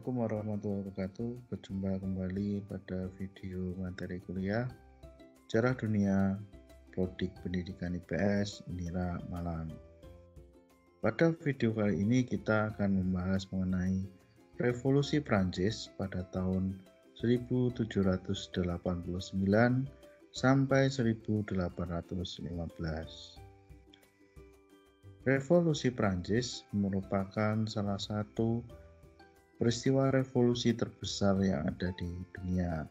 Assalamualaikum warahmatullahi wabarakatuh. Berjumpa kembali pada video materi kuliah Sejarah Dunia Prodi Pendidikan IPS Unira Malang. Pada video kali ini kita akan membahas mengenai Revolusi Prancis pada tahun 1789 sampai 1815. Revolusi Prancis merupakan salah satu peristiwa revolusi terbesar yang ada di dunia.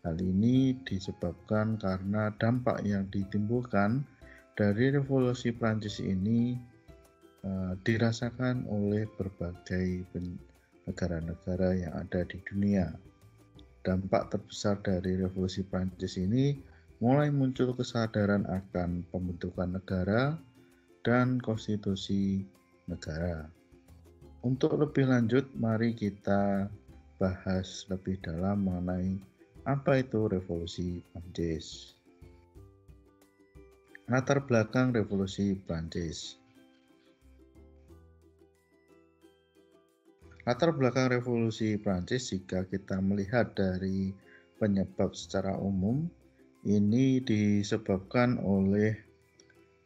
Hal ini disebabkan karena dampak yang ditimbulkan dari revolusi Prancis ini dirasakan oleh berbagai negara-negara yang ada di dunia. Dampak terbesar dari revolusi Prancis ini mulai muncul kesadaran akan pembentukan negara dan konstitusi negara. Untuk lebih lanjut, mari kita bahas lebih dalam mengenai apa itu revolusi Prancis. Latar belakang revolusi Prancis. Latar belakang revolusi Prancis, jika kita melihat dari penyebab secara umum, ini disebabkan oleh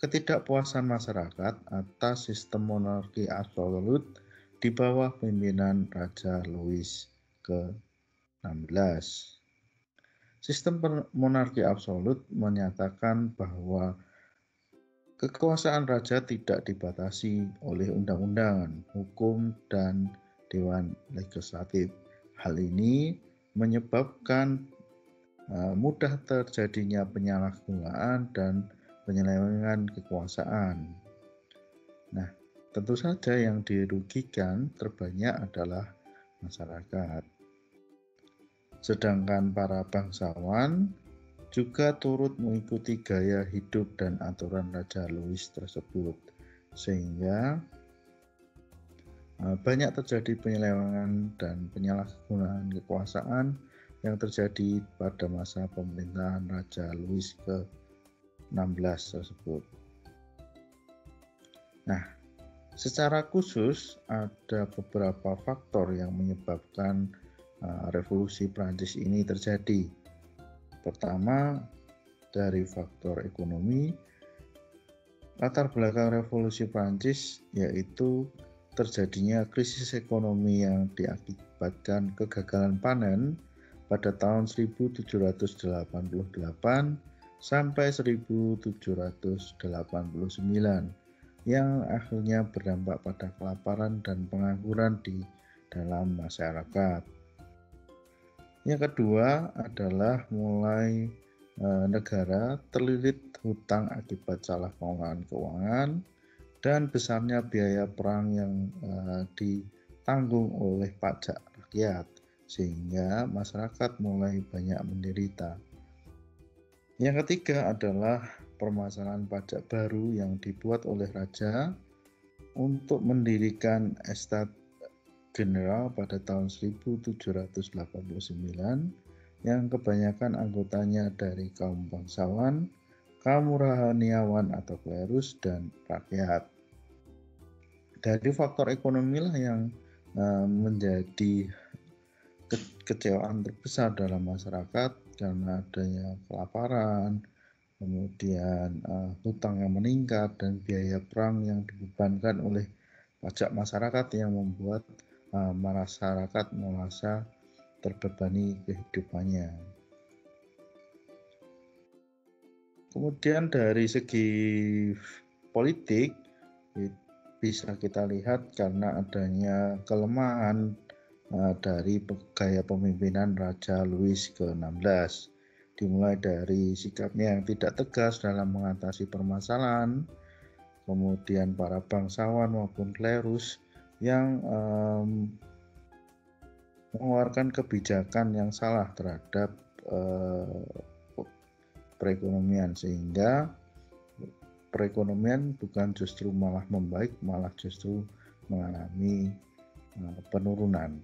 ketidakpuasan masyarakat atas sistem monarki absolut di bawah pimpinan Raja Louis ke-16. Sistem monarki absolut menyatakan bahwa kekuasaan raja tidak dibatasi oleh undang-undang, hukum, dan dewan legislatif. Hal ini menyebabkan mudah terjadinya penyalahgunaan dan penyelewengan kekuasaan. Nah, tentu saja yang dirugikan terbanyak adalah masyarakat. Sedangkan para bangsawan juga turut mengikuti gaya hidup dan aturan Raja Louis tersebut, sehingga banyak terjadi penyelewengan dan penyalahgunaan kekuasaan yang terjadi pada masa pemerintahan Raja Louis ke-16 tersebut. Nah, secara khusus ada beberapa faktor yang menyebabkan revolusi Prancis ini terjadi. Pertama, dari faktor ekonomi. Latar belakang revolusi Prancis yaitu terjadinya krisis ekonomi yang diakibatkan kegagalan panen pada tahun 1788 sampai 1789 yang akhirnya berdampak pada kelaparan dan pengangguran di dalam masyarakat. Yang kedua adalah mulai negara terlilit hutang akibat salah pengelolaan keuangan dan besarnya biaya perang yang ditanggung oleh pajak rakyat, sehingga masyarakat mulai banyak menderita. Yang ketiga adalah permasalahan pajak baru yang dibuat oleh raja untuk mendirikan Estat General pada tahun 1789 yang kebanyakan anggotanya dari kaum bangsawan, kaum rohaniawan atau klerus, dan rakyat. Dari faktor ekonomilah yang menjadi kekecewaan terbesar dalam masyarakat karena adanya kelaparan, kemudian hutang yang meningkat, dan biaya perang yang dibebankan oleh pajak masyarakat yang membuat masyarakat merasa terbebani kehidupannya. Kemudian dari segi politik bisa kita lihat karena adanya kelemahan dari gaya pemimpinan Raja Louis ke-16, dimulai dari sikapnya yang tidak tegas dalam mengatasi permasalahan, kemudian para bangsawan maupun klerus yang mengeluarkan kebijakan yang salah terhadap perekonomian, sehingga perekonomian bukan justru malah membaik, malah justru mengalami penurunan.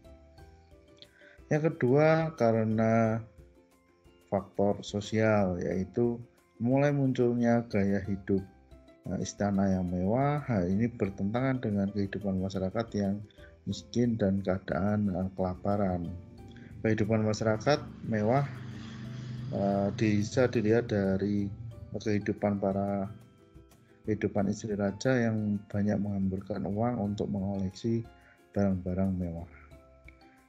Yang kedua, karena faktor sosial, yaitu mulai munculnya gaya hidup istana yang mewah. Hal ini bertentangan dengan kehidupan masyarakat yang miskin, dan keadaan kelaparan. Kehidupan masyarakat mewah bisa dilihat dari kehidupan istri raja yang banyak menghamburkan uang untuk mengoleksi barang-barang mewah.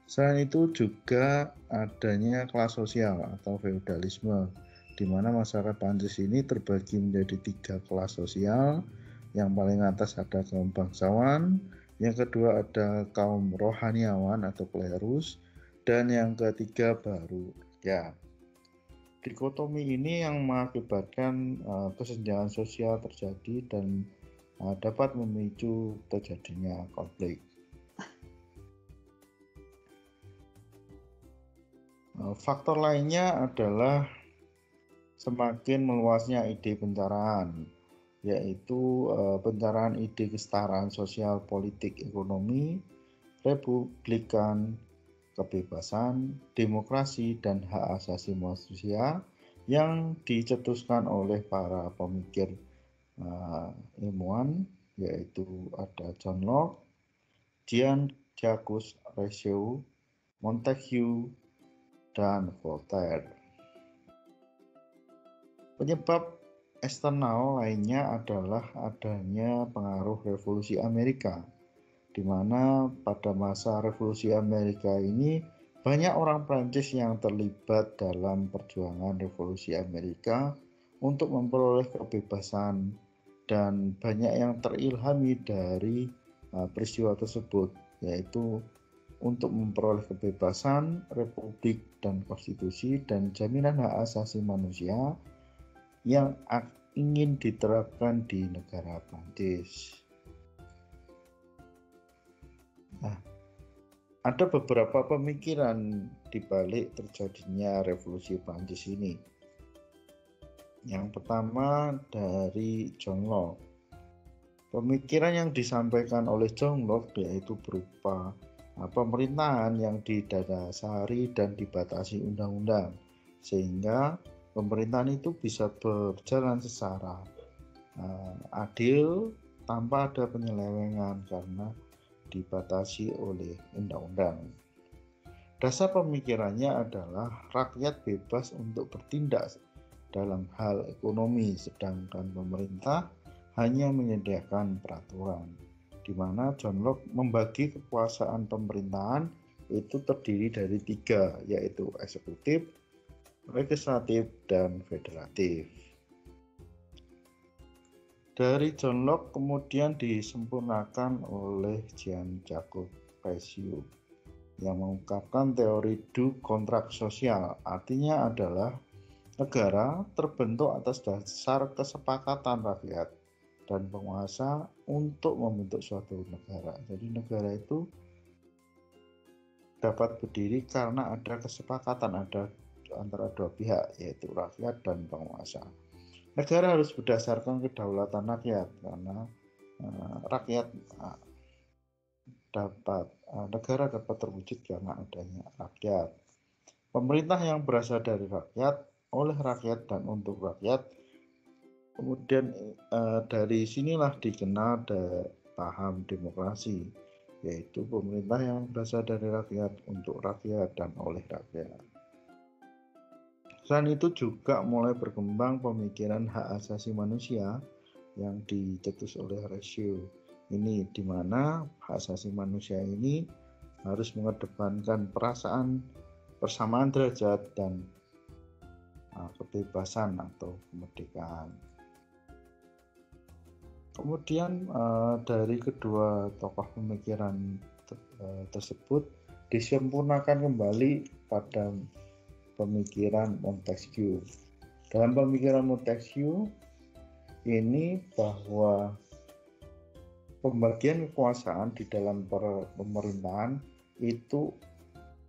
Selain itu juga adanya kelas sosial atau feodalisme, di mana masyarakat Prancis ini terbagi menjadi 3 kelas sosial. Yang paling atas ada kaum bangsawan, yang kedua ada kaum rohaniawan atau klerus, dan yang ketiga baru rakyat. Dikotomi ini yang mengakibatkan kesenjangan sosial terjadi dan dapat memicu terjadinya konflik. Faktor lainnya adalah semakin meluasnya ide pencerahan, yaitu pencerahan ide kesetaraan sosial, politik, ekonomi, republikan, kebebasan, demokrasi, dan hak asasi manusia yang dicetuskan oleh para pemikir ilmuwan, yaitu ada John Locke, Jean-Jacques Rousseau, Montesquieu, dan Voltaire. Penyebab eksternal lainnya adalah adanya pengaruh revolusi Amerika, di mana pada masa revolusi Amerika ini banyak orang Prancis yang terlibat dalam perjuangan revolusi Amerika untuk memperoleh kebebasan, dan banyak yang terilhami dari peristiwa tersebut, yaitu untuk memperoleh kebebasan, republik, dan konstitusi, dan jaminan hak asasi manusia yang ingin diterapkan di negara Prancis. Nah, ada beberapa pemikiran di balik terjadinya revolusi Prancis ini. Yang pertama dari John Locke. Pemikiran yang disampaikan oleh John Locke yaitu berupa pemerintahan yang didasari dan dibatasi undang-undang, sehingga pemerintahan itu bisa berjalan secara adil tanpa ada penyelewengan karena dibatasi oleh undang-undang. Dasar pemikirannya adalah rakyat bebas untuk bertindak dalam hal ekonomi, sedangkan pemerintah hanya menyediakan peraturan, di mana John Locke membagi kekuasaan pemerintahan itu terdiri dari 3, yaitu eksekutif, legislatif, dan federatif. Dari John Locke kemudian disempurnakan oleh Jean-Jacques Rousseau yang mengungkapkan teori du kontrak sosial. Artinya adalah negara terbentuk atas dasar kesepakatan rakyat dan penguasa untuk membentuk suatu negara. Jadi negara itu dapat berdiri karena ada kesepakatan antara dua pihak, yaitu rakyat dan penguasa. Negara harus berdasarkan kedaulatan rakyat karena negara dapat terwujud karena adanya rakyat. Pemerintah yang berasal dari rakyat, oleh rakyat, dan untuk rakyat. Kemudian dari sinilah dikenal paham demokrasi, yaitu pemerintah yang berasal dari rakyat, untuk rakyat, dan oleh rakyat. Selain itu juga mulai berkembang pemikiran hak asasi manusia yang dicetus oleh Rousseau. Ini di mana hak asasi manusia ini harus mengedepankan perasaan persamaan derajat dan kebebasan atau kemerdekaan. Kemudian dari kedua tokoh pemikiran tersebut disempurnakan kembali pada pemikiran Montesquieu. Dalam pemikiran Montesquieu ini bahwa pembagian kekuasaan di dalam pemerintahan itu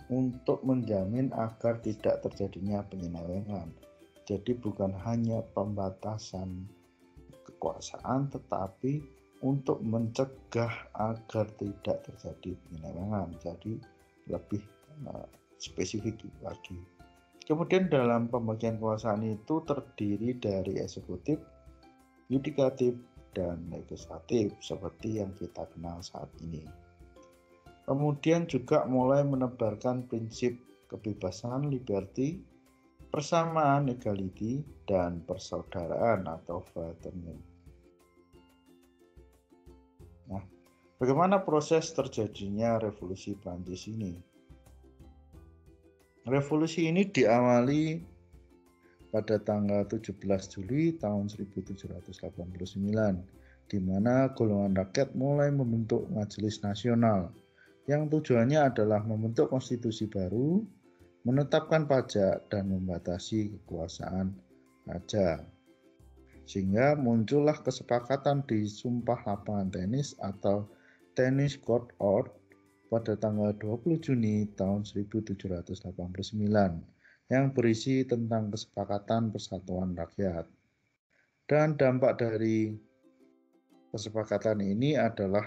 untuk menjamin agar tidak terjadinya penyelewengan. Jadi bukan hanya pembatasan kekuasaan, tetapi untuk mencegah agar tidak terjadi penyelewengan. Jadi lebih spesifik lagi. Kemudian dalam pembagian kekuasaan itu terdiri dari eksekutif, yudikatif, dan legislatif seperti yang kita kenal saat ini. Kemudian juga mulai menebarkan prinsip kebebasan, liberty, persamaan, equality, dan persaudaraan atau fraternity. Nah, bagaimana proses terjadinya revolusi Prancis ini? Revolusi ini diawali pada tanggal 17 Juli tahun 1789, di mana golongan rakyat mulai membentuk Majelis Nasional yang tujuannya adalah membentuk konstitusi baru, menetapkan pajak, dan membatasi kekuasaan raja. Sehingga muncullah kesepakatan di Sumpah Lapangan Tenis atau Tennis Court Order pada tanggal 20 Juni tahun 1789 yang berisi tentang kesepakatan persatuan rakyat. Dan dampak dari kesepakatan ini adalah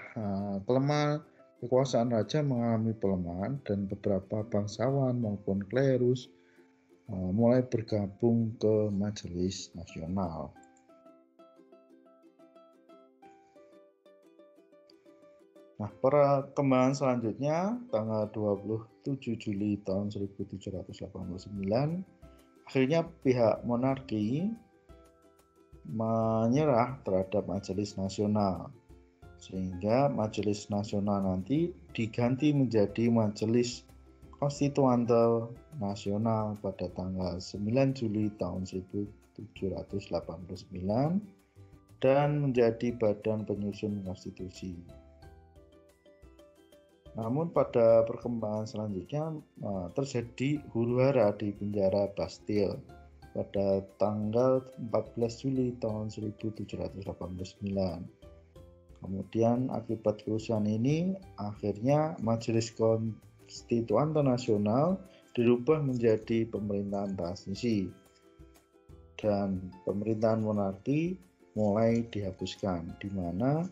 pelemahan kekuasaan raja mengalami pelemahan dan beberapa bangsawan maupun klerus mulai bergabung ke Majelis Nasional. Nah, perkembangan selanjutnya tanggal 27 Juli tahun 1789 akhirnya pihak monarki menyerah terhadap Majelis Nasional, sehingga Majelis Nasional nanti diganti menjadi Majelis Konstituante Nasional pada tanggal 9 Juli tahun 1789 dan menjadi badan penyusun konstitusi. Namun pada perkembangan selanjutnya terjadi huru-hara di penjara Bastille pada tanggal 14 Juli tahun 1789. Kemudian akibat kerusuhan ini akhirnya Majelis Konstituante Nasional dirubah menjadi pemerintahan transisi dan pemerintahan monarki mulai dihapuskan, di mana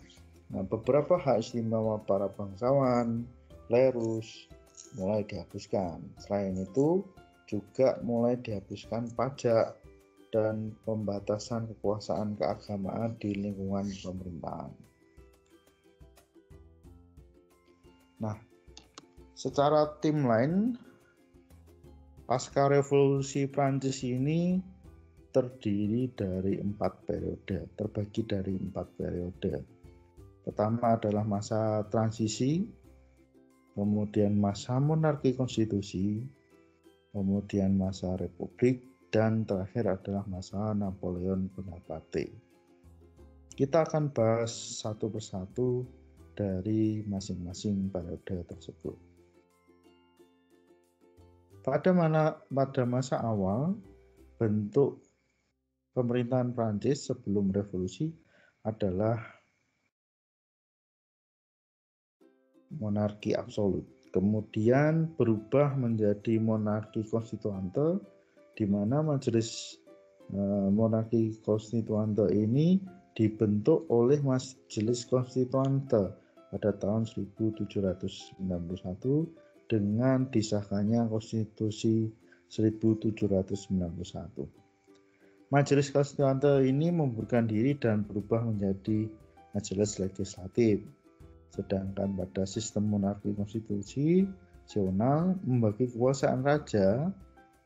beberapa hak istimewa para bangsawan, klerus mulai dihapuskan. Selain itu juga mulai dihapuskan pajak dan pembatasan kekuasaan keagamaan di lingkungan pemerintahan. Nah, secara timeline, pasca revolusi Prancis ini terdiri dari 4 periode, terbagi dari 4 periode. Pertama adalah masa transisi, kemudian masa monarki konstitusi, kemudian masa republik, dan terakhir adalah masa Napoleon Bonaparte. Kita akan bahas satu persatu dari masing-masing periode tersebut. Pada masa awal, bentuk pemerintahan Prancis sebelum revolusi adalah monarki absolut. Kemudian berubah menjadi monarki konstituante, di mana majelis monarki konstituante ini dibentuk oleh Majelis Konstituante pada tahun 1791 dengan disahkannya Konstitusi 1791. Majelis Konstituante ini memundurkan diri dan berubah menjadi majelis legislatif. Sedangkan pada sistem monarki konstitusional membagi kekuasaan raja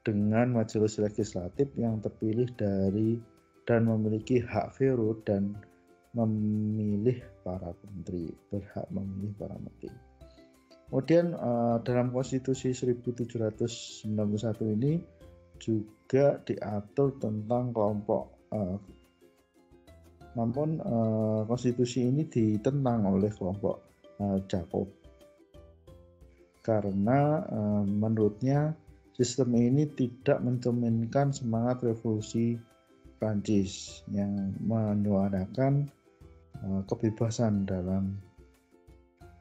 dengan majelis legislatif yang terpilih dari dan memiliki hak veto dan memilih para menteri, berhak memilih para menteri. Kemudian dalam konstitusi 1791 ini juga diatur tentang kelompok namun konstitusi ini ditentang oleh kelompok Jacob karena menurutnya sistem ini tidak mencerminkan semangat revolusi Prancis yang menyuarakan kebebasan dalam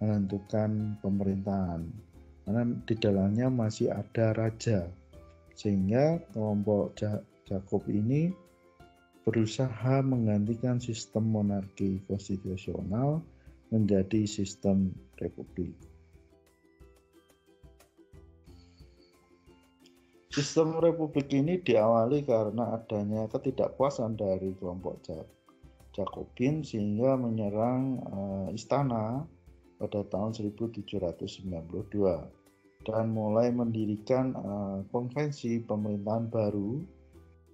menentukan pemerintahan, karena di dalamnya masih ada raja, sehingga kelompok Jacob ini berusaha menggantikan sistem monarki konstitusional menjadi sistem republik. Sistem republik ini diawali karena adanya ketidakpuasan dari kelompok Jacobin sehingga menyerang istana pada tahun 1792 dan mulai mendirikan konvensi pemerintahan baru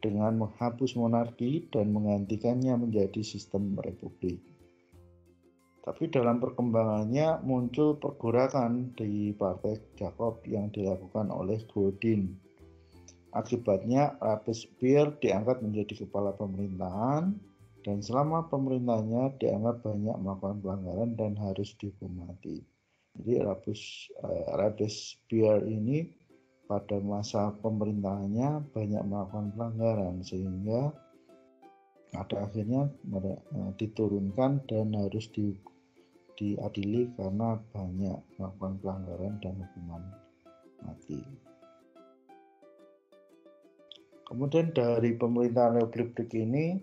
dengan menghapus monarki dan menggantikannya menjadi sistem republik. Tapi dalam perkembangannya muncul pergolakan di Partai Jacob yang dilakukan oleh Godin. Akibatnya Robespierre diangkat menjadi kepala pemerintahan dan selama pemerintahnya dianggap banyak melakukan pelanggaran dan harus dihukum mati. Jadi Robespierre ini pada masa pemerintahannya banyak melakukan pelanggaran sehingga pada akhirnya diturunkan dan harus diadili karena banyak melakukan pelanggaran dan hukuman mati. Kemudian dari pemerintahan Republik ini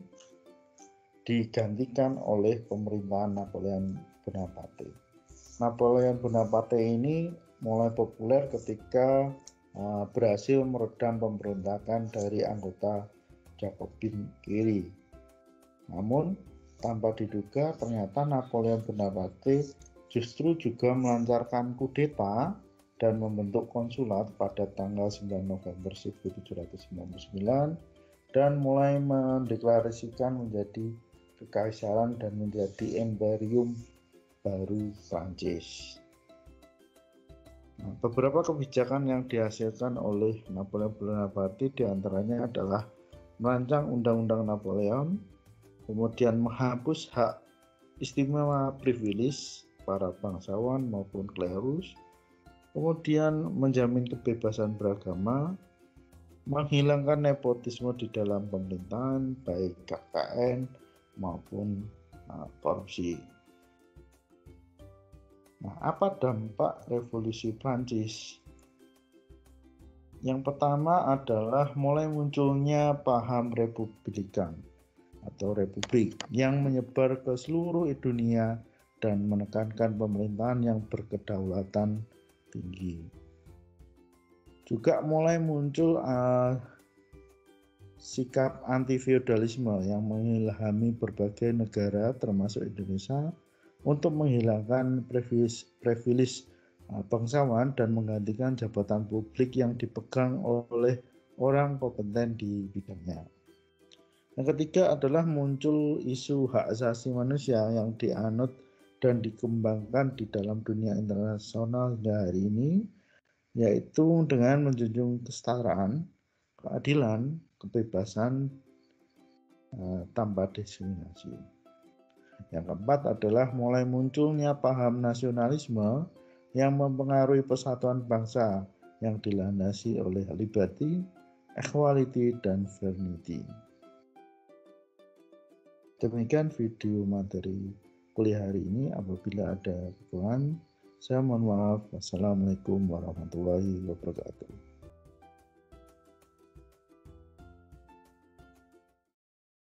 digantikan oleh pemerintahan Napoleon Bonaparte. Napoleon Bonaparte ini mulai populer ketika berhasil meredam pemberontakan dari anggota Jacobin kiri. Namun tanpa diduga ternyata Napoleon Bonaparte justru juga melancarkan kudeta dan membentuk konsulat pada tanggal 9 November 1799 dan mulai mendeklarasikan menjadi kekaisaran dan menjadi imperium baru Prancis. Beberapa kebijakan yang dihasilkan oleh Napoleon Bonaparte diantaranya adalah merancang Undang-Undang Napoleon, kemudian menghapus hak istimewa privilege para bangsawan maupun klerus, kemudian menjamin kebebasan beragama, menghilangkan nepotisme di dalam pemerintahan baik KKN maupun korupsi. Nah, apa dampak revolusi Prancis? Yang pertama adalah mulai munculnya paham republikan atau republik yang menyebar ke seluruh dunia dan menekankan pemerintahan yang berkedaulatan tinggi. Juga mulai muncul sikap anti-feodalisme yang mengilhami berbagai negara termasuk Indonesia untuk menghilangkan privilege bangsawan dan menggantikan jabatan publik yang dipegang oleh orang kompeten di bidangnya. Yang ketiga adalah muncul isu hak asasi manusia yang dianut dan dikembangkan di dalam dunia internasional hingga hari ini, yaitu dengan menjunjung kesetaraan, keadilan, kebebasan tanpa diskriminasi. Yang keempat adalah mulai munculnya paham nasionalisme yang mempengaruhi persatuan bangsa yang dilandasi oleh liberty, equality, dan fraternity. Demikian video materi kuliah hari ini. Apabila ada kekurangan, saya mohon maaf. Wassalamualaikum warahmatullahi wabarakatuh.